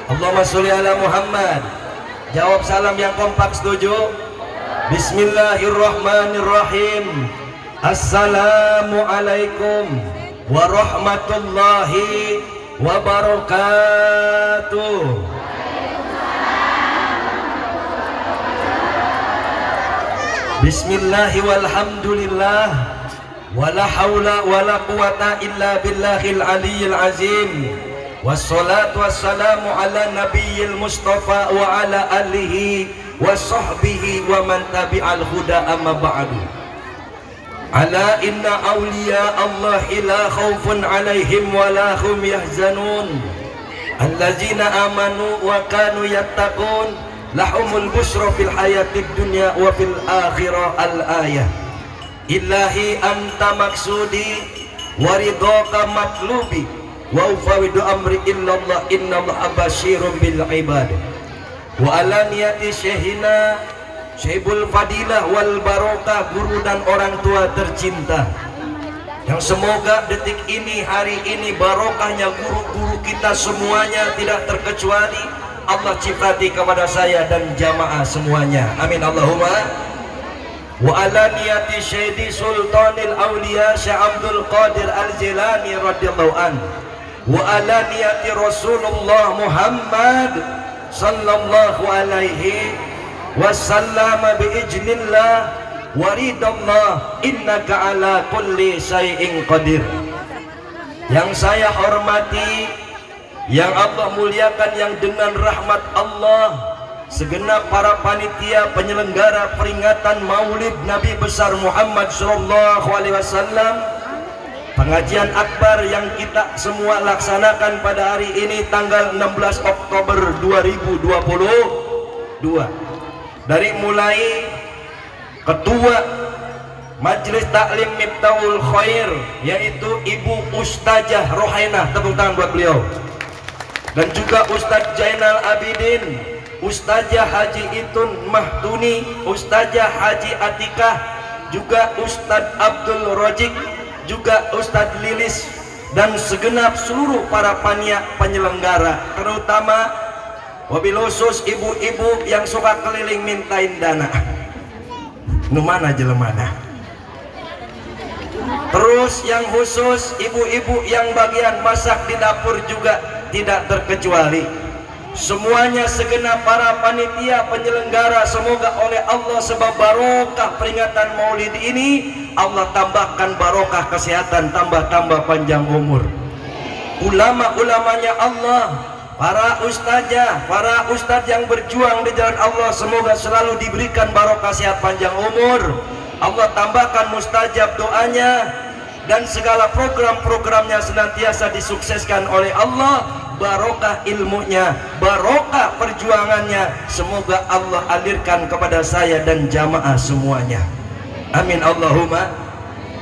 Allahumma sholli ala Muhammad. Jawab salam yang kompak, setuju? Bismillahirrahmanirrahim. Assalamualaikum warahmatullahi wabarakatuh. Bismillahi walhamdulillah wala haula wala quwata illa billahil aliyyil azim. Wassalatu wassalamu ala nabiyil mustafa wa ala alihi wa sahbihi wa man tabi'al huda amma ba'du. Ala inna awliya Allahi la khawfun alaihim wa la hum yahzanun allazina amanu wa kanu yattaqun lahumul busra fil hayatid dunya wa fil akhirah. Al-ayah. Ilahi anta maksudi waridhaka matlubi wa ufawidu amri illallah innallaha basyirun bil ibad. Wa ala niyati syekhina Syekhul Fadilah wal Barokah, guru dan orang tua tercinta, yang semoga detik ini, hari ini barokahnya guru-guru kita semuanya tidak terkecuali Allah ciptati kepada saya dan jamaah semuanya, amin Allahumma. Wa ala niyati Syedi Sultanil Aulia Syekh Abdul Qadir Al-Jilani radhiyallahu an, wa ala niyati Rasulullah Muhammad sallallahu alaihi wasallam biiznillah waridallah innaka ala kulli syai'in qadir. Yang saya hormati, yang Allah muliakan, yang dengan rahmat Allah segenap para panitia penyelenggara peringatan Maulid Nabi besar Muhammad sallallahu alaihi wasallam, pengajian akbar yang kita semua laksanakan pada hari ini tanggal 16 Oktober 2022. Dari mulai ketua Majelis Taklim Miftahul Khair yaitu Ibu Ustazah Rohainah, tepuk tangan buat beliau, dan juga Ustadz Jainal Abidin, Ustazah Haji Itun Mahtuni, Ustazah Haji Atikah, juga Ustadz Abdul Rojik, juga Ustadz Lilis, dan segenap seluruh para panitia penyelenggara, terutama wabil khusus ibu-ibu yang suka keliling mintain dana. Nu mana jelemana? Terus yang khusus ibu-ibu yang bagian masak di dapur juga tidak terkecuali. Semuanya segenap para panitia penyelenggara, semoga oleh Allah sebab barokah peringatan Maulid ini Allah tambahkan barokah kesehatan, tambah panjang umur. Ulama-ulamanya Allah, para ustazah, para ustadz yang berjuang di jalan Allah, semoga selalu diberikan barokah sehat panjang umur. Allah tambahkan mustajab doanya, dan segala program-programnya senantiasa disukseskan oleh Allah. Barokah ilmunya, barokah perjuangannya, semoga Allah alirkan kepada saya dan jamaah semuanya, amin Allahumma.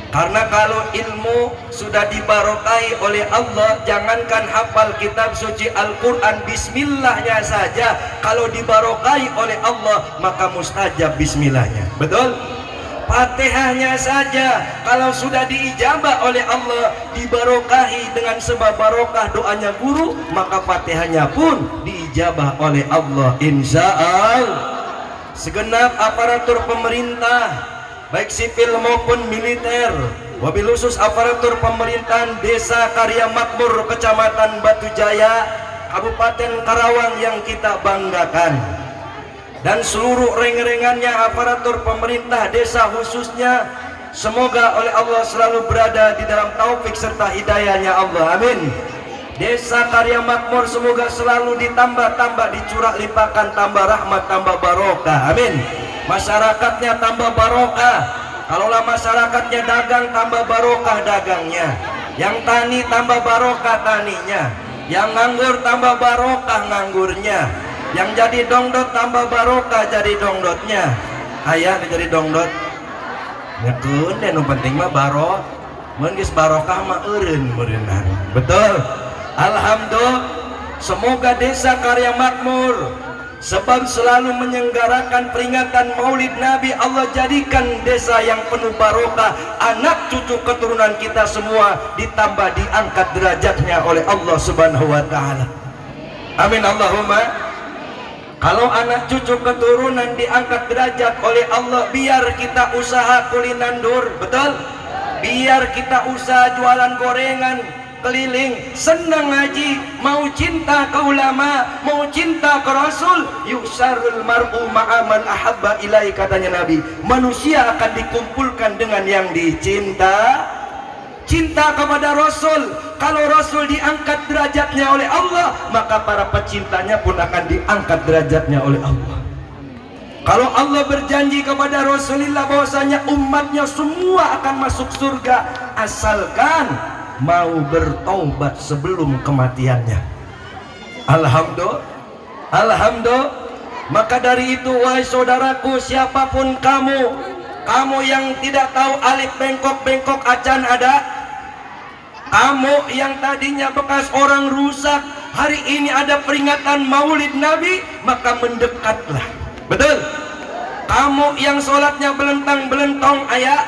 Karena kalau ilmu sudah dibarokai oleh Allah, jangankan hafal kitab suci Al-Quran bismillahnya saja, kalau dibarokai oleh Allah maka mustajab bismillahnya, betul? Fatihahnya saja kalau sudah diijabah oleh Allah, dibarokahi dengan sebab barokah doanya guru, maka Fatihahnya pun diijabah oleh Allah insyaallah. Segenap aparatur pemerintah baik sipil maupun militer, wabil khusus aparatur pemerintahan Desa Karya Makmur Kecamatan Batu Jaya Kabupaten Karawang yang kita banggakan, dan seluruh reng-rengannya aparatur pemerintah desa khususnya, semoga oleh Allah selalu berada di dalam taufik serta hidayahnya Allah, amin. Desa Karya Makmur semoga selalu ditambah-tambah, dicurah limpahkan, tambah rahmat, tambah barokah, amin. Masyarakatnya tambah barokah, kalaulah masyarakatnya dagang tambah barokah dagangnya, yang tani tambah barokah taninya, yang nganggur tambah barokah nganggurnya, yang jadi dongdot tambah barokah jadi dongdotnya. Ayah jadi dongdot nyekun dan yang penting mah barokah, mengis barokah mah eureun meureunna, betul. Alhamdulillah, semoga Desa Karya Makmur sebab selalu menyelenggarakan peringatan Maulid Nabi, Allah jadikan desa yang penuh barokah, anak cucu keturunan kita semua ditambah diangkat derajatnya oleh Allah Subhanahu wa taala. Amin Allahumma. Kalau anak cucu keturunan diangkat derajat oleh Allah, biar kita usaha kulinandur, betul? Biar kita usaha jualan gorengan keliling, senang ngaji, mau cinta ke ulama, mau cinta ke Rasul. Yusarul mar'u ma'aman ahabba ilai, katanya Nabi. Manusia akan dikumpulkan dengan yang dicinta. Cinta kepada Rasul. Kalau Rasul diangkat derajatnya oleh Allah, maka para pecintanya pun akan diangkat derajatnya oleh Allah. Kalau Allah berjanji kepada Rasulullah bahwasanya umatnya semua akan masuk surga asalkan mau bertaubat sebelum kematiannya. Alhamdulillah. Alhamdulillah. Maka dari itu wahai saudaraku, siapapun kamu yang tidak tahu alif bengkok-bengkok acan ada, kamu yang tadinya bekas orang rusak, hari ini ada peringatan Maulid Nabi, maka mendekatlah. Betul? Kamu yang sholatnya belentang-belentong ayah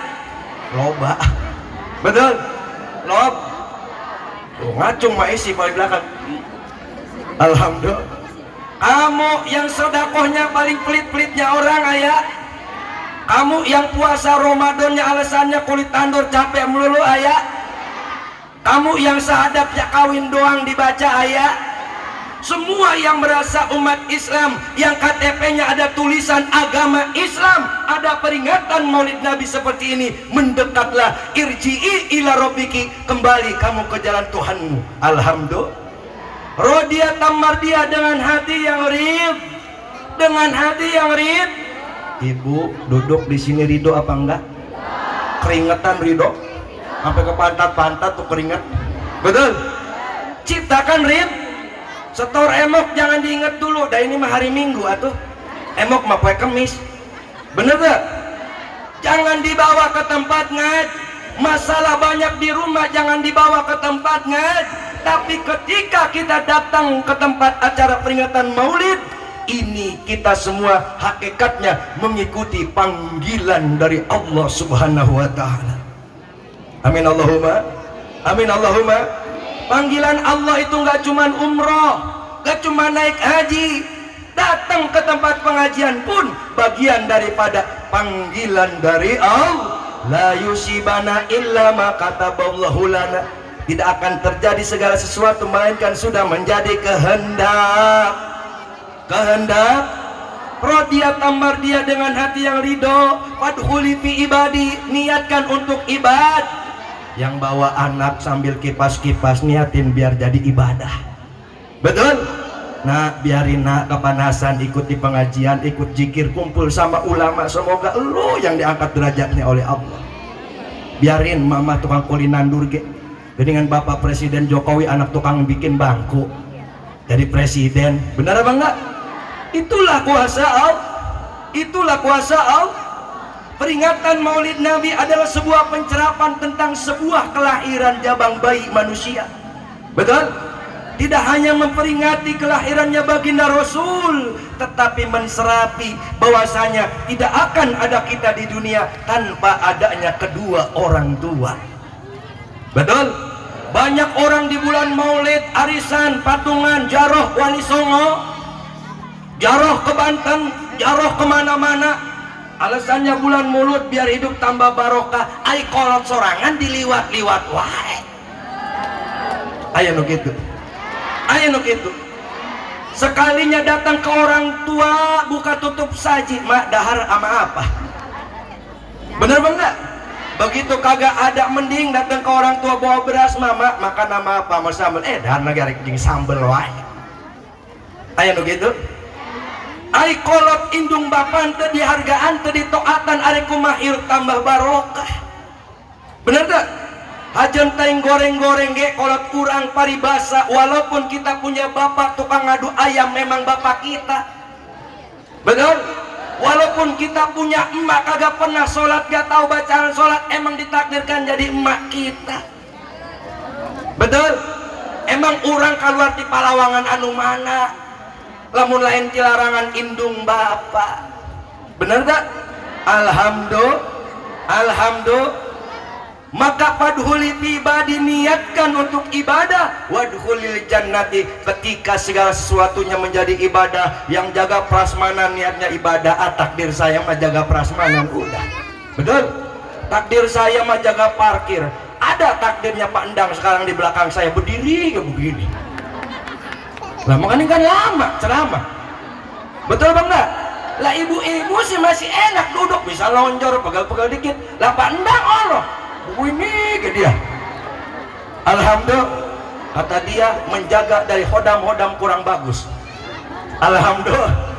loba. Betul? Lob ngacung maisi paling belakang. Alhamdulillah. Kamu yang sedekahnya paling pelit-pelitnya orang ayah. Kamu yang puasa Ramadannya alasannya kulit tandur capek melulu ayah. Kamu yang sahadapnya kawin doang dibaca ayah. Semua yang merasa umat Islam, yang KTP-nya ada tulisan agama Islam, ada peringatan Maulid Nabi seperti ini, mendekatlah. Irji'i ila rabbiki, kembali kamu ke jalan Tuhanmu. Alhamdulillah. Rodia tamardia, dengan hati yang rid, dengan hati yang rid. Ibu duduk di sini ridho apa enggak? Keringetan ridho, sampai ke pantat-pantat tuh keringet. Betul? Ciptakan rid. Setor emok jangan diingat dulu, dah ini mah hari Minggu atuh. Emok mah poe Kemis. Bener gak? Jangan dibawa ke tempat ngaji. Masalah banyak di rumah jangan dibawa ke tempat ngaji. Tapi ketika kita datang ke tempat acara peringatan Maulid, ini kita semua hakikatnya mengikuti panggilan dari Allah Subhanahu wa taala. Amin Allahumma. Amin Allahumma. Panggilan Allah itu nggak cuma umroh, nggak cuma naik haji, datang ke tempat pengajian pun bagian daripada panggilan dari Allah. La yusibana illa ma kataballahu lana. Tidak akan terjadi segala sesuatu melainkan sudah menjadi kehendak. Rodia tamar dia dengan hati yang ridho. Fadkhuli fi ibadi, niatkan untuk ibad. Yang bawa anak sambil kipas-kipas niatin biar jadi ibadah. Betul? Nah, biarin nak kepanasan, ikuti pengajian, ikut zikir, kumpul sama ulama. Semoga lu yang diangkat derajatnya oleh Allah. Biarin mama tukang kulinandur ge. Dengan Bapak Presiden Jokowi anak tukang bikin bangku jadi presiden. Benar apa enggak? Itulah kuasa Allah. Itulah kuasa Allah. Peringatan Maulid Nabi adalah sebuah pencerapan tentang sebuah kelahiran jabang bayi manusia. Betul? Tidak hanya memperingati kelahirannya baginda Rasul, tetapi menserapi bahwasanya tidak akan ada kita di dunia tanpa adanya kedua orang tua. Betul? Banyak orang di bulan Maulid, arisan, patungan, jaroh Wali Songo, jaroh ke Banten, jaroh kemana-mana. Alasannya bulan mulut biar hidup tambah barokah. Ai kolot sorangan diliwat-liwat wae. Aya nu kitu. Aya nu kitu. Sekalinya datang ke orang tua buka tutup saji, mak dahar ama apa? Bener enggak? Begitu kagak ada mending datang ke orang tua bawa beras, mama makan nama apa? Mau sambel. Dahar nagari jeung sambel wae. Aya nu kitu. Ai kolot indung bapan teu dihargaan teu ditoatan ari kumaha ieu tambah barokah. Bener tak? Hajem taing goreng-goreng ge kolot kurang paribasa, walaupun kita punya bapak tukang ngadu ayam memang bapak kita. Betul? Walaupun kita punya emak kagak pernah sholat, gak tahu bacaan sholat, emang ditakdirkan jadi emak kita. Betul? Emang orang keluar di Palawangan anu mana? Lamun lain tilarangan indung bapak. Bener tak? Alhamdulillah. Alhamdulillah. Maka fadhuli tiba diniatkan untuk ibadah, wadhulil jannati, ketika segala sesuatunya menjadi ibadah. Yang jaga prasmanan niatnya ibadah, takdir saya mah jaga prasmanan udah. Betul? Takdir saya mah jaga parkir. Ada takdirnya Pak Endang sekarang di belakang saya berdiri kayak begini. Lah makanya kan lama ceramah. Betul Bang enggak? Lah ibu-ibu sih masih enak duduk bisa lonjor pegal-pegal dikit. Lah Pak Endang Allah begini ke dia. Alhamdulillah, kata dia menjaga dari hodam-hodam kurang bagus. Alhamdulillah,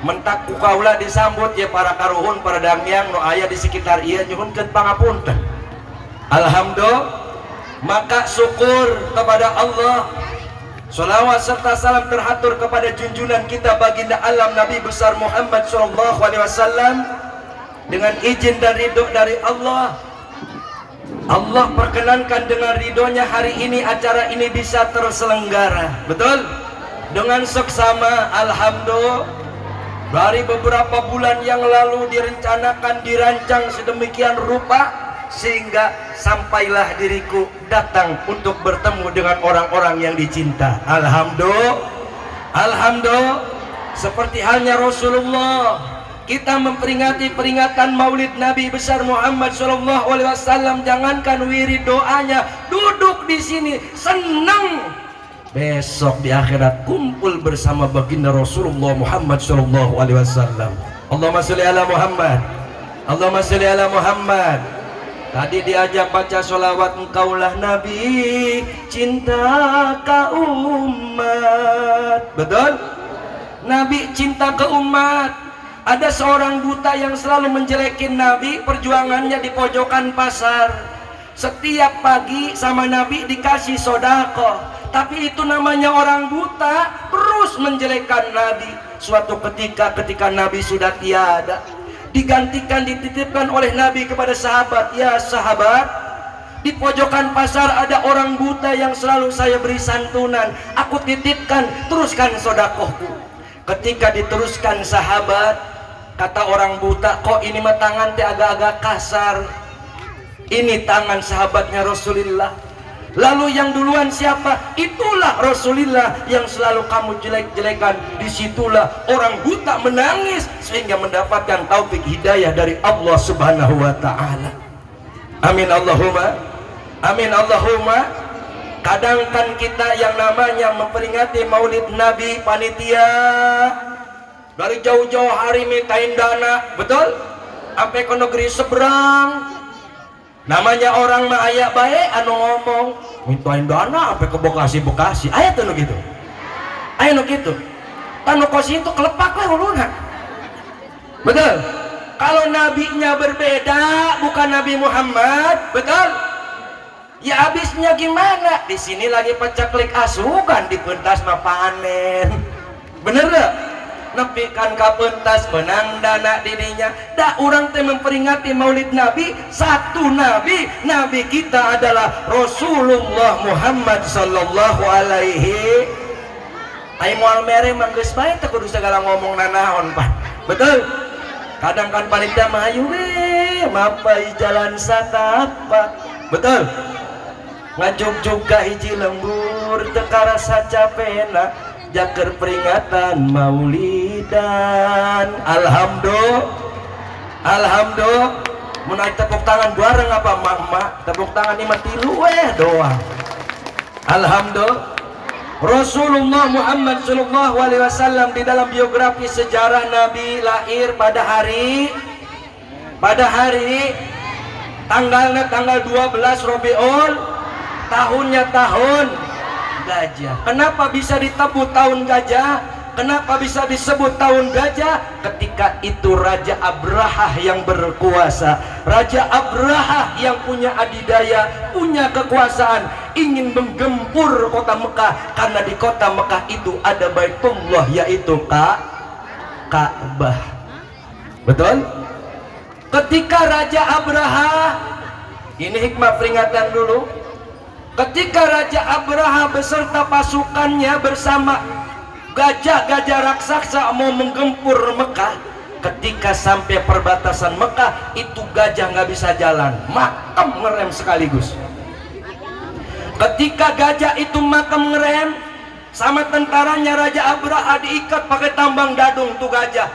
mentak ku kaula disambut ya para karuhun para dangyang nu aya di sekitar ieu nyuhunkeun pangapunten. Alhamdulillah, maka syukur kepada Allah. Sholawat serta salam terhatur kepada junjungan kita baginda alam Nabi besar Muhammad sallallahu alaihi wasallam. Dengan izin dan ridho dari Allah, Allah perkenankan dengan ridhonya hari ini acara ini bisa terselenggara. Betul? Dengan seksama. Alhamdulillah, dari beberapa bulan yang lalu direncanakan, dirancang sedemikian rupa sehingga sampailah diriku datang untuk bertemu dengan orang-orang yang dicinta. Alhamdulillah, alhamdulillah. Seperti halnya Rasulullah, kita memperingati peringatan Maulid Nabi besar Muhammad sallallahu alaihi wasallam. Jangankan wirid doanya, duduk di sini senang. Besok di akhirat kumpul bersama baginda Rasulullah Muhammad sallallahu alaihi wasallam. Allahumma sholli ala Muhammad. Allahumma sholli ala Muhammad. Tadi diajak baca sholawat, engkaulah Nabi cinta ka umat. Betul? Nabi cinta ke umat. Ada seorang buta yang selalu menjelekin Nabi, perjuangannya di pojokan pasar. Setiap pagi sama Nabi dikasih sodako, tapi itu namanya orang buta, terus menjelekkan Nabi. Suatu ketika Nabi sudah tiada, digantikan, dititipkan oleh Nabi kepada sahabat. Ya sahabat, di pojokan pasar ada orang buta yang selalu saya beri santunan, aku titipkan, teruskan sodakohku. Ketika diteruskan sahabat, kata orang buta, kok ini mah tangan teh agak-agak kasar. Ini tangan sahabatnya Rasulullah. Lalu yang duluan siapa? Itulah Rasulullah yang selalu kamu jelek-jelekan. Disitulah orang buta menangis sehingga mendapatkan taufik hidayah dari Allah subhanahu wa ta'ala. Amin Allahumma, amin Allahumma. Kadang kan kita yang namanya memperingati Maulid Nabi, panitia dari jauh-jauh hari mintain dana, betul? Sampai ke negeri seberang. Namanya orang mah aya bae anu ngomong mintain dana sampai ke Bekasi. Aya teh nu kitu. Aya nu kitu. Tanu kosi itu kelepak we uluna. Betul? Kalau nabinya berbeda, bukan Nabi Muhammad, betul? Ya habisnya gimana? Di sini lagi pacaklik asukan, di pentas mah panen. Bener gak? Nepikan ka pentas benang dana dirinya. Da urang teh memperingati Maulid Nabi, satu Nabi, Nabi kita adalah Rasulullah Muhammad sallallahu alaihi. Ai moal mere mah geus bae teh kudu segala ngomong nanaon, Pak. Betul? Kadang kan panitia mah ayu we, mapai jalan satapak. Betul? Ngajuk juga hiji lembur teka rasa capena jaker peringatan maulidan. Alhamdulillah, alhamdulillah. Menaik tepuk tangan bareng apa mak-mak? Tepuk tangan ini mati lu doang. Alhamdulillah. Rasulullah Muhammad sallallahu alaihi wasallam di dalam biografi sejarah Nabi lahir pada hari tanggalnya tanggal 12 Rabiul, tahunnya tahun gajah. Kenapa bisa disebut tahun gajah? Kenapa bisa disebut tahun gajah? Ketika itu Raja Abrahah yang berkuasa, Raja Abrahah yang punya adidaya, punya kekuasaan, ingin menggempur kota Mekah, karena di kota Mekah itu ada Baitullah, yaitu Ka'bah. Betul? Ketika Raja Abrahah, ini hikmah peringatan dulu. Ketika Raja Abrahah beserta pasukannya bersama gajah-gajah raksasa mau menggempur Mekah, ketika sampai perbatasan Mekah itu gajah nggak bisa jalan, makem ngerem sekaligus. Ketika gajah itu makem ngerem, sama tentaranya Raja Abraha diikat pakai tambang dadung tuh gajah,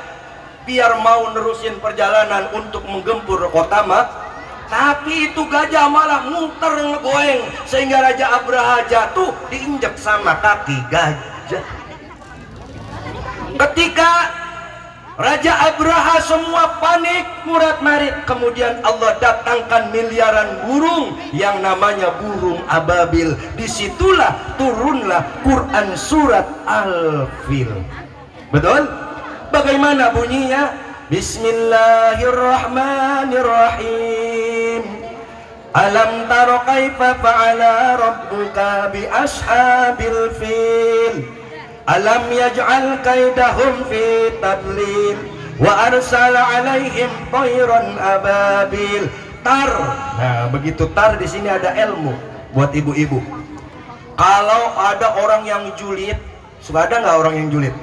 biar mau nerusin perjalanan untuk menggempur kota Makkah. Tapi itu gajah malah muter ngegoeng sehingga Raja Abraha jatuh diinjak sama kaki gajah. Ketika Raja Abraha semua panik murat marit, kemudian Allah datangkan miliaran burung yang namanya burung ababil. Disitulah turunlah Quran surat Al-Fil. Betul? Bagaimana bunyinya? Bismillahirrahmanirrahim. Alam taro kaifa fa'ala rabbuka bi ashabil fil. Alam yaj'al kaidahum fi tadlil wa arsala alaihim tayran ababil. Tar. Nah, begitu tar di sini ada ilmu buat ibu-ibu. Kalau ada orang yang julid, suka ada nggak orang yang julid?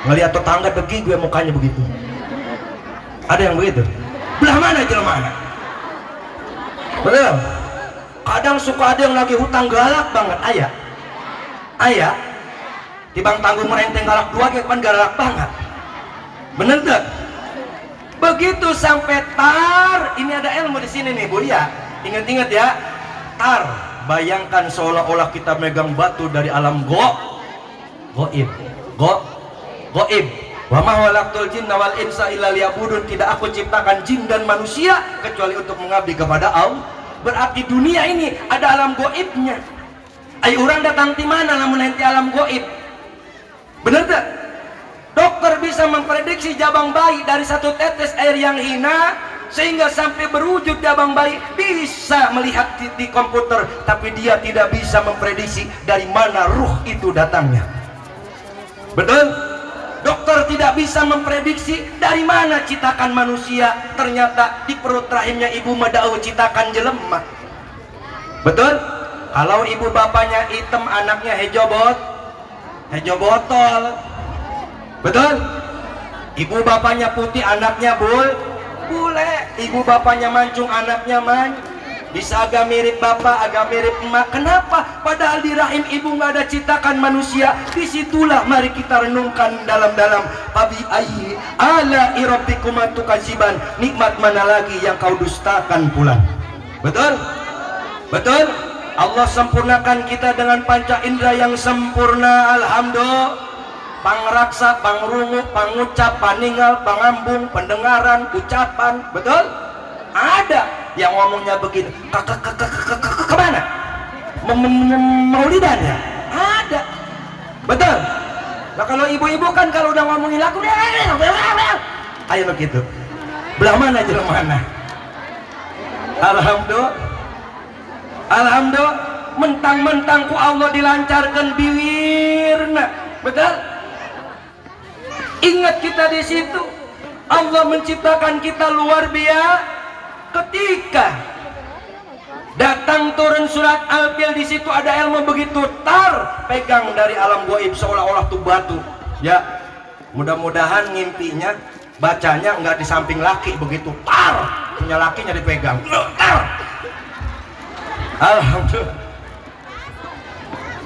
Ngelihat tetangga degi gue mukanya begitu. Ada yang begitu? Belah mana jelas mana? Betul? Kadang suka ada yang lagi hutang galak banget, ayah. Ayah, tibang tanggung merenteng galak dua, kan galak banget. Bener tak? Begitu sampai tar, ini ada ilmu di sini nih, Bu ya. Ingat-ingat ya, tar. Bayangkan seolah-olah kita megang batu dari alam goib. Wa ma khalaqtul jinna wal insa illa liya'budun. Tidak aku ciptakan jin dan manusia kecuali untuk mengabdi kepada Allah. Berarti dunia ini ada alam goibnya. Ayo orang datang di mana namun nanti alam goib. Bener tak? Dokter bisa memprediksi jabang bayi dari satu tetes air yang hina sehingga sampai berwujud jabang bayi, bisa melihat di komputer, tapi dia tidak bisa memprediksi dari mana ruh itu datangnya. Betul? Dokter tidak bisa memprediksi dari mana citakan manusia. Ternyata di perut rahimnya ibu medau citakan jelema. Betul? Kalau ibu bapaknya hitam, anaknya hijau botol. Betul? Ibu bapaknya putih, anaknya bule. Ibu bapaknya mancung, anaknya bisa agak mirip bapak, agak mirip emak. Kenapa? Padahal di rahim ibu nggak ada citakan manusia. Disitulah mari kita renungkan dalam-dalam. Fabi ayyi ala rabbikum tukadziban. Nikmat mana lagi yang kau dustakan pula? Betul? Betul? Allah sempurnakan kita dengan panca indera yang sempurna. Alhamdulillah. Pangraksa, pangrungu, pangucap, paninggal, pangambung, pendengaran, ucapan. Betul? Ada yang ngomongnya begitu, kemana? Maulidan ya? Ada. Betul? Nah kalau ibu-ibu kan kalau udah ngomongin lagu, ayo begitu. Belah mana jelas mana? Alhamdulillah. Alhamdulillah. Mentang-mentang ku Allah dilancarkan biwirna. Betul? Ingat kita di situ. Allah menciptakan kita luar biasa. Ketika datang turun surat Al-Fil, di situ ada ilmu begitu tar, pegang dari alam gaib seolah-olah tuh batu. Ya, mudah-mudahan ngimpinya bacanya nggak di samping laki begitu tar, punya lakinya dipegang. Tar. Alhamdulillah.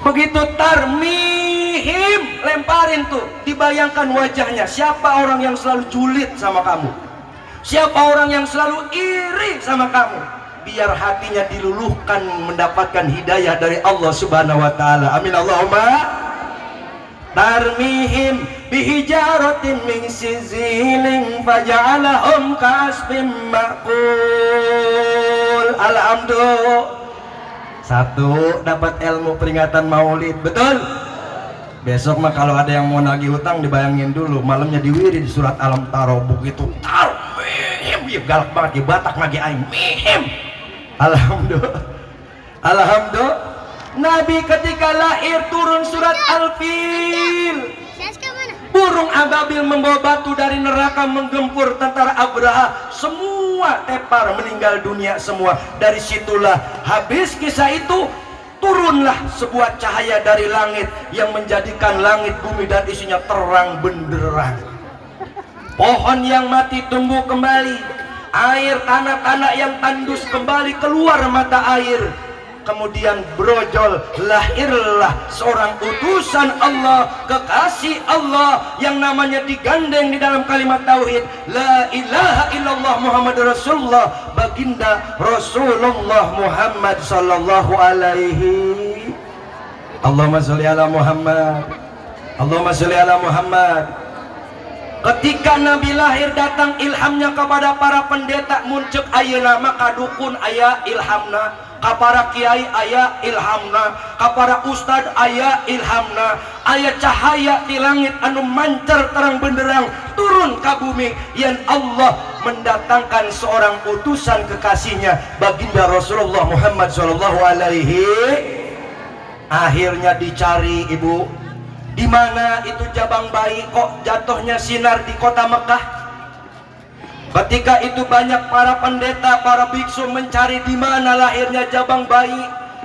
Begitu tar, mihim, lemparin tuh, dibayangkan wajahnya. Siapa orang yang selalu julid sama kamu? Siapa orang yang selalu iri sama kamu? Biar hatinya diluluhkan mendapatkan hidayah dari Allah Subhanahu wa taala. Amin Allahumma. Tarmihim bihijaratin min sizilin faja'alahum ka'asfim ma'kul. Alhamdulillah. Satu, dapat ilmu peringatan Maulid. Betul? Besok mah kalau ada yang mau nagih hutang dibayangin dulu malamnya diwiri di surat Alam Taro begitu tar. Galak banget di Batak nagi aing mihim. Alhamdulillah. Alhamdulillah. Nabi ketika lahir turun surat Al-Fil. Burung ababil membawa batu dari neraka menggempur tentara Abraha. Semua tepar meninggal dunia semua. Dari situlah habis kisah itu turunlah sebuah cahaya dari langit yang menjadikan langit, bumi dan isinya terang benderang. pohon yang mati tumbuh kembali, air tanah-tanah yang tandus kembali keluar mata air. Kemudian brojol, lahirlah seorang utusan Allah, kekasih Allah yang namanya digandeng di dalam kalimat tauhid, la ilaha illallah Muhammad Rasulullah, baginda Rasulullah Muhammad sallallahu alaihi. Allahumma sholli ala Muhammad, Allahumma sholli ala Muhammad. Ketika Nabi lahir datang ilhamnya kepada para pendeta, muncul ayeuna maka dukun aya ilhamna, kapara kiai aya ilhamna, kapara ustad aya ilhamna, aya cahaya di langit anu mancar terang benderang turun ke bumi, yang Allah mendatangkan seorang utusan kekasihnya baginda Rasulullah Muhammad sallallahu alaihi. Akhirnya dicari, ibu, di mana itu jabang bayi kok jatuhnya sinar di kota Mekah. Ketika itu banyak para pendeta, para biksu mencari di mana lahirnya jabang bayi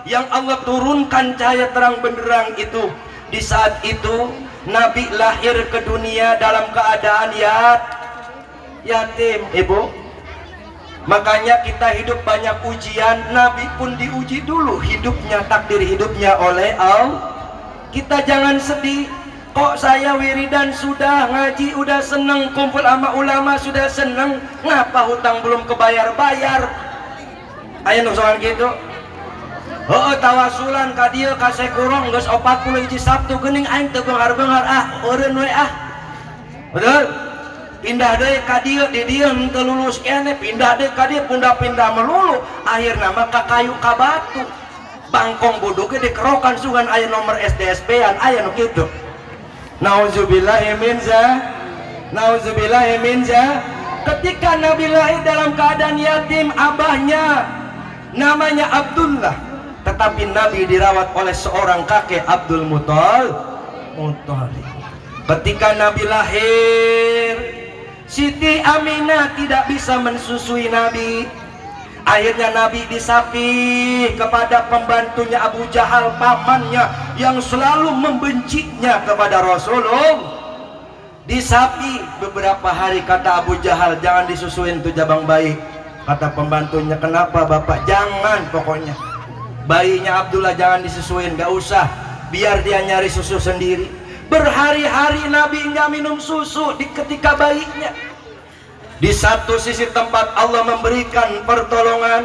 yang Allah turunkan cahaya terang benderang itu. Di saat itu Nabi lahir ke dunia dalam keadaan yatim, ibu. Makanya kita hidup banyak ujian, Nabi pun diuji dulu hidupnya, takdir hidupnya oleh Allah. Kita jangan sedih, kok saya wiridan sudah, ngaji udah seneng, kumpul sama ulama sudah seneng, ngapa hutang belum kebayar-bayar? Ayo nusokan gitu. Oh tawasulan ka dieu ka sekurong geus 41 Sabtu geuning aing teu beunghar-beunghar eureun we Betul? Pindah deui ka dieu, di dieu teu lulus keneh, pindah deui ka dieu, pindah-pindah melulu, akhirna mah ka kayu ka batu. Bangkong buduk dikerokan sungan aya nomor SDSP-an aya nu kitu. Nauzubillahi min za, nauzubillahi min za. Ketika Nabi lahir dalam keadaan yatim, abahnya namanya Abdullah, tetapi Nabi dirawat oleh seorang kakek Abdul Muthalib. Ketika Nabi lahir, Siti Aminah tidak bisa mensusui Nabi. Akhirnya Nabi disapih kepada pembantunya Abu Jahal, pamannya yang selalu membencinya kepada Rasulullah. Disapih beberapa hari, kata Abu Jahal, jangan disusuin tuh jabang bayi. Kata pembantunya, kenapa bapak? Jangan pokoknya, bayinya Abdullah jangan disusuin, gak usah, biar dia nyari susu sendiri. Berhari-hari Nabi nggak minum susu ketika bayinya. Di satu sisi tempat Allah memberikan pertolongan,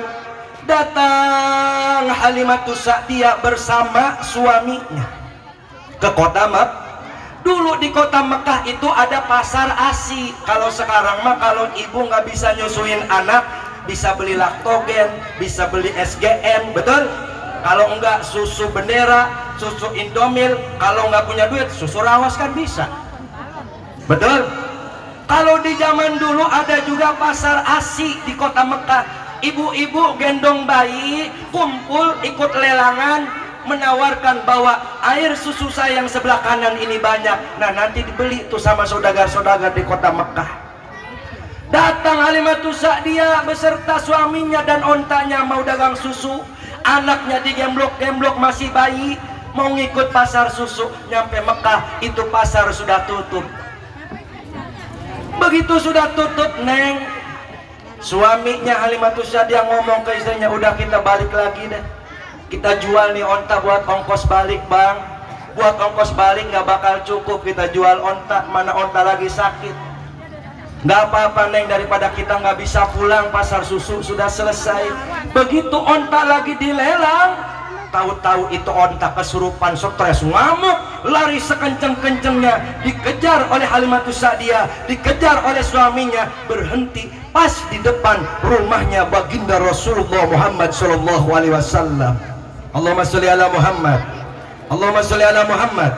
datang Halimatus Sa'diyah bersama suaminya ke kota Mekah. Dulu di kota Mekah itu ada pasar ASI. Kalau sekarang mah kalau ibu nggak bisa nyusuin anak, bisa beli laktogen, bisa beli SGM, betul? Kalau enggak susu bendera, susu Indomil, kalau nggak punya duit susu rawas kan bisa, betul? Kalau di zaman dulu ada juga pasar ASI di kota Mekah. Ibu-ibu gendong bayi, kumpul ikut lelangan, menawarkan bahwa air susu saya yang sebelah kanan ini banyak. Nah nanti dibeli tuh sama saudagar-saudagar di kota Mekah. Datang Halimatus Sa'diyah beserta suaminya dan ontanya mau dagang susu. Anaknya digemblok-gemblok masih bayi, mau ngikut pasar susu. Nyampe Mekah itu pasar sudah tutup. Begitu sudah tutup, Neng, suaminya Halimatus Sa'diyah ngomong ke istrinya, udah kita balik lagi deh, kita jual nih onta buat ongkos balik bang. Buat ongkos balik nggak bakal cukup, kita jual onta, mana onta lagi sakit. Nggak apa-apa Neng, daripada kita nggak bisa pulang, pasar susu sudah selesai. Begitu onta lagi dilelang, tahu-tahu itu onta kesurupan, stres, ngamuk, lari sekenceng-kencengnya, dikejar oleh Halimatus Sa'diyah, dikejar oleh suaminya, berhenti pas di depan rumahnya baginda Rasulullah Muhammad sallallahu alaihi wasallam. Allahumma sholli ala Muhammad, Allahumma sholli ala Muhammad.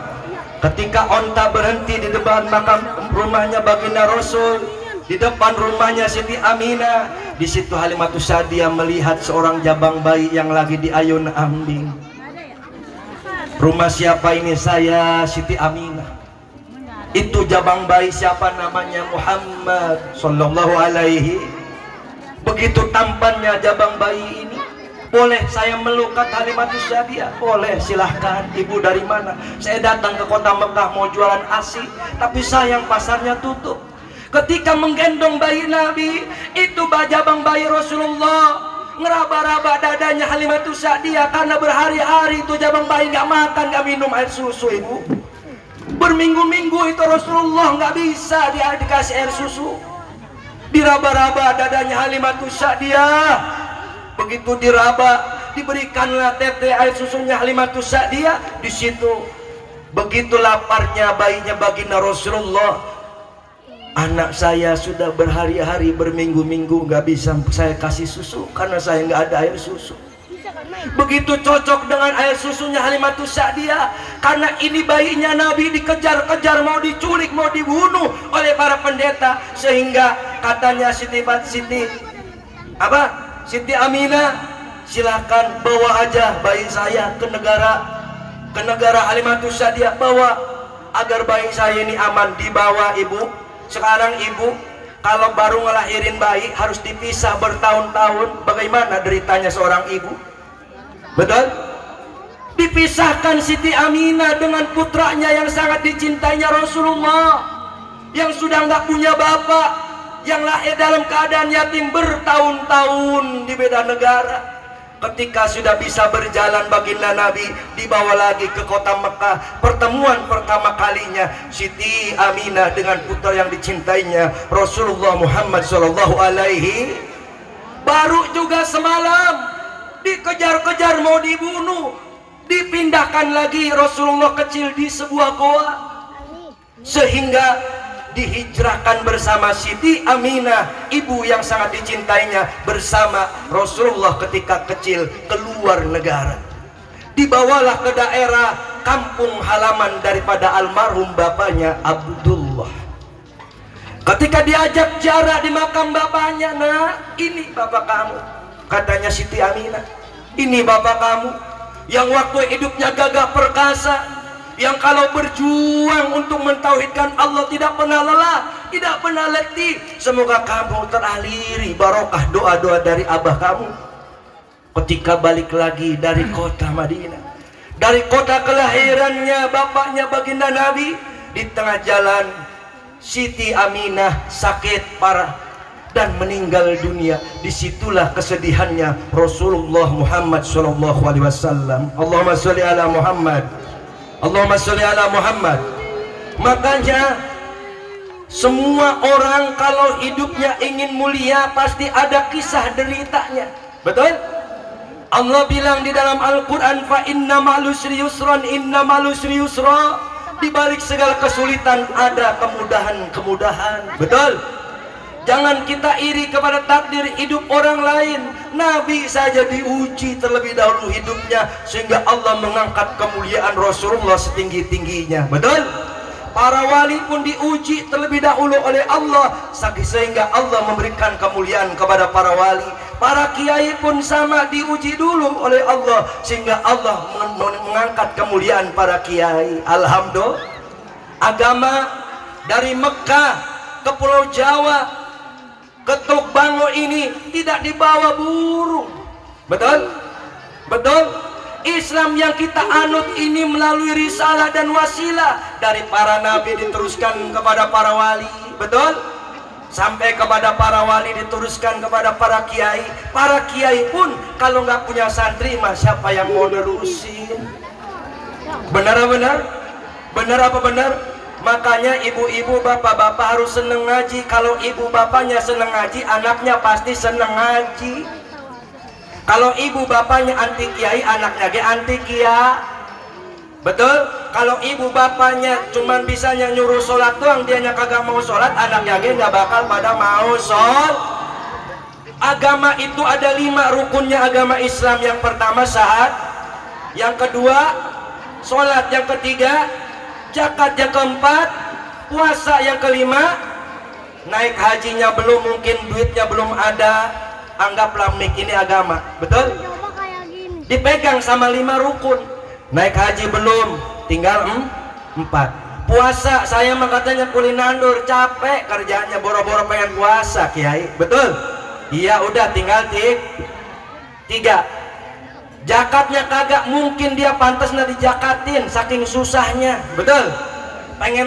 Ketika onta berhenti di depan makam rumahnya baginda Rasul, di depan rumahnya Siti Aminah, di situ Halimatus Sa'diyah melihat seorang jabang bayi yang lagi diayun-ambing. Rumah siapa ini? Saya Siti Aminah. Itu jabang bayi siapa? Namanya Muhammad sallallahu alaihi. Begitu tampannya jabang bayi ini. Boleh saya meluk? Kata Halimatus Sa'diyah. Boleh, silahkan. Ibu dari mana? Saya datang ke kota Mekah mau jualan ASI, tapi sayang pasarnya tutup. Ketika menggendong bayi Nabi, itu jabang bayi Rasulullah ngeraba-raba dadanya Halimatus Sa'diyah, karena berhari-hari itu jabang bayi nggak makan, nggak minum air susu, ibu. Berminggu-minggu itu Rasulullah nggak bisa dikasih air susu. Diraba-raba dadanya Halimatus Sa'diyah. Begitu diraba, diberikanlah tete air susunya Halimatus Sa'diyah. Di situ begitu laparnya bayinya baginda Rasulullah. Anak saya sudah berhari-hari, berminggu-minggu nggak bisa saya kasih susu karena saya nggak ada air susu. Begitu cocok dengan air susunya Halimatus Sa'diyah, karena ini bayinya Nabi dikejar-kejar, mau diculik, mau dibunuh oleh para pendeta, sehingga katanya Siti Aminah, silakan bawa aja bayi saya ke negara Halimatus Sa'diyah, bawa agar bayi saya ini aman. Dibawa, ibu. Sekarang ibu kalau baru ngelahirin bayi harus dipisah bertahun-tahun. Bagaimana deritanya seorang ibu? Betul? Dipisahkan Siti Aminah dengan putranya yang sangat dicintainya Rasulullah, yang sudah nggak punya bapak, yang lahir dalam keadaan yatim bertahun-tahun di beda negara. Ketika sudah bisa berjalan baginda Nabi dibawa lagi ke kota Mekah. Pertemuan pertama kalinya Siti Aminah dengan putra yang dicintainya Rasulullah Muhammad Sallallahu Alaihi. Baru juga semalam dikejar-kejar mau dibunuh, dipindahkan lagi Rasulullah kecil di sebuah goa, sehingga dihijrahkan bersama Siti Aminah, ibu yang sangat dicintainya, bersama Rasulullah ketika kecil keluar negara. Dibawalah ke daerah kampung halaman daripada almarhum bapaknya Abdullah. Ketika diajak jarak di makam bapaknya, nah ini bapak kamu, katanya Siti Aminah, ini bapak kamu yang waktu hidupnya gagah perkasa, yang kalau berjuang untuk mentauhidkan Allah tidak pernah lelah, tidak pernah letih. Semoga kamu teraliri barokah doa-doa dari abah kamu. Ketika balik lagi dari kota Madinah, dari kota kelahirannya bapaknya baginda Nabi, di tengah jalan Siti Aminah sakit parah dan meninggal dunia. Disitulah kesedihannya Rasulullah Muhammad SAW. Allahumma sholli ala Muhammad, Allahumma sholli ala Muhammad. Makanya semua orang kalau hidupnya ingin mulia pasti ada kisah deritanya. Betul? Allah bilang di dalam Al-Quran, fa inna ma'al usri yusran, inna ma'al usri yusra. Di balik segala kesulitan ada kemudahan. Betul? Jangan kita iri kepada takdir hidup orang lain. Nabi saja diuji terlebih dahulu hidupnya, sehingga Allah mengangkat kemuliaan Rasulullah setinggi-tingginya. Betul? Para wali pun diuji terlebih dahulu oleh Allah, sehingga Allah memberikan kemuliaan kepada para wali. Para kiai pun sama, diuji dulu oleh Allah, sehingga Allah mengangkat kemuliaan para kiai. Alhamdulillah. Agama dari Mekah ke Pulau Jawa, ke Teluk Bango ini tidak dibawa burung. Betul? Betul? Islam yang kita anut ini melalui risalah dan wasilah dari para nabi diteruskan kepada para wali. Betul? Sampai kepada para wali diteruskan kepada para kiai. Para kiai pun kalau nggak punya santri mah siapa yang mau nerusin? Benar apa benar? Benar apa benar? Makanya ibu-ibu, bapak-bapak harus seneng ngaji. Kalau ibu bapaknya seneng ngaji, anaknya pasti seneng ngaji. Kalau ibu bapaknya anti kiai, anaknya ge anti kiai. Betul? Kalau ibu bapaknya cuman bisanya nyuruh sholat doang, dianya kagak mau sholat, anaknya ge nggak bakal pada mau sholat. Agama itu ada 5 rukunnya agama Islam. Yang pertama syahadat, yang kedua sholat, yang ketiga zakat, yang keempat puasa, yang kelima naik hajinya belum, mungkin duitnya belum ada, anggaplah mik ini agama. Betul? Dipegang sama 5 rukun. Naik haji belum, tinggal 4. Puasa saya mah katanya kulinandur, capek kerjanya, boro-boro pengen puasa kiai. Betul? Iya, udah tinggal 3. Zakatnya kagak mungkin dia pantas dijakatin saking susahnya. Betul? Pengen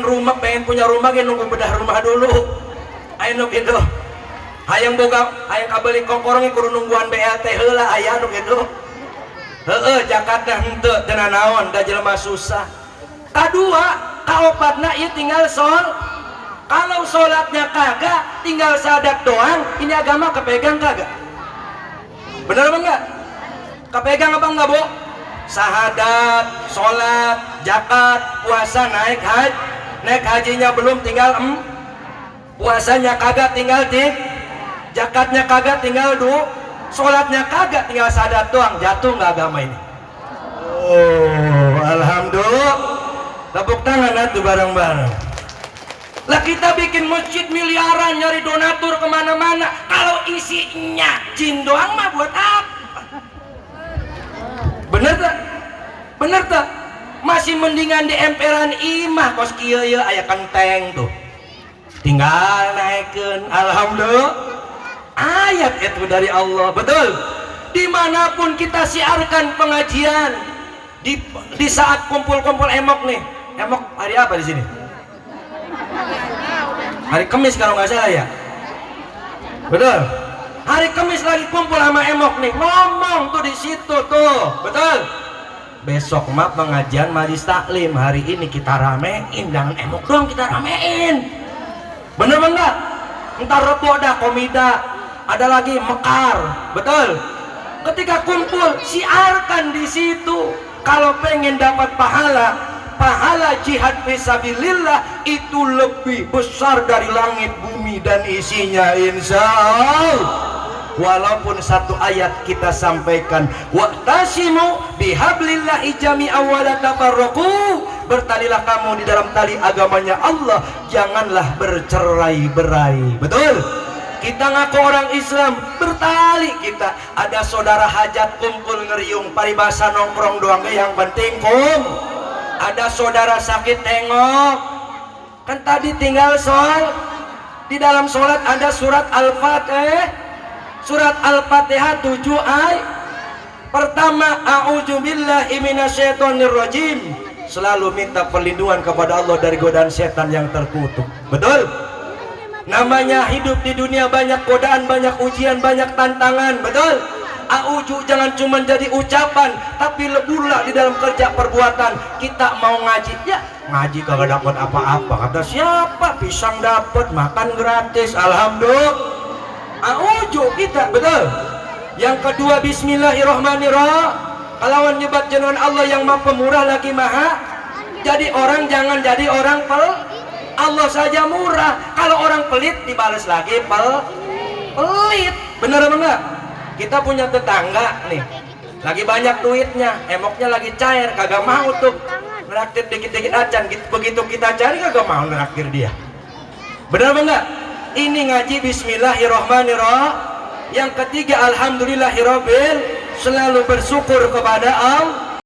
punya rumah, nunggu bedah rumah dulu. Aya nu kitu. Hayang boga, hayang kabeli kongkorongnya kudu nungguan BLT heula aya nu kitu. Heeh, jakatna henteu teu naon, da jelema susah. Kadua, kaopatna ieu tinggal kalau sholatnya kagak, tinggal syahadat doang, ini agama kepegang kagak? Bener apa enggak? Kepegang apa enggak, Bu? Syahadat, sholat, zakat, puasa, naik hajinya belum, tinggal puasanya kagak, tinggal zakatnya kagak, tinggal sholatnya kagak, tinggal syahadat doang. Jatuh nggak agama ini? Oh, alhamdulillah. Tepuk tangan atuh bareng-bareng. Lah kita bikin masjid miliaran, nyari donatur kemana-mana, kalau isinya jin doang mah buat apa? Bener tak? Bener tak? Masih mendingan di emperan imah kos kieu ye aya kenteng tuh, tinggal naikkeun. Alhamdulillah, ayat itu dari Allah. Betul, dimanapun kita siarkan pengajian, di saat kumpul-kumpul emok nih. Emok hari apa di sini? Hari Kamis kalau nggak salah ya. Betul, hari Kamis lagi kumpul sama emok nih, ngomong tuh di situ tuh. Betul, besok mah pengajian majlis taklim, hari ini kita ramein, jangan emok doang, kita ramein. Bener enggak? Entar Rebo dah komida, ada lagi Mekar. Betul, ketika kumpul siarkan di situ. Kalau pengen dapat pahala jihad fisabilillah itu lebih besar dari langit bumi dan isinya, insya Allah. Walaupun satu ayat kita sampaikan, wa'tasimu bihablillahi jami'an wa la tafarraqu, bertalilah kamu di dalam tali agamanya Allah, janganlah bercerai-berai. Betul, kita ngaku orang Islam, bertali kita. Ada saudara hajat kumpul ngeriung, paribasa nongkrong doang, yang penting ada saudara sakit tengok, kan tadi tinggal di dalam sholat ada surat Al-Fatihah 7 ayat. Pertama, a'udzubillahi minasyaitonirrajim, selalu minta perlindungan kepada Allah dari godaan setan yang terkutuk. Betul, namanya hidup di dunia banyak godaan, banyak ujian, banyak tantangan. Betul, auju jangan cuma jadi ucapan, tapi leburlah di dalam kerja perbuatan. Kita mau ngaji, ya ngaji kagak dapat apa-apa, kata siapa? Pisang dapat, makan gratis, alhamdulillah. Auju kita. Betul. Yang kedua, bismillahirrahmanirrahim, kalawan nyebat jenengan Allah yang maha pemurah lagi maha. Jadi orang jangan jadi orang Allah saja murah, kalau orang pelit dibalas lagi pelit. Bener apa enggak? Kita punya tetangga nih, lagi banyak duitnya, emoknya lagi cair, kagak mau tuh neraktir dikit-dikit acan. Begitu kita cari kagak mau neraktir dia. Benar apa enggak? Ini ngaji bismillahirrahmanirrahim. Yang ketiga, alhamdulillahirabbil, selalu bersyukur kepada Allah.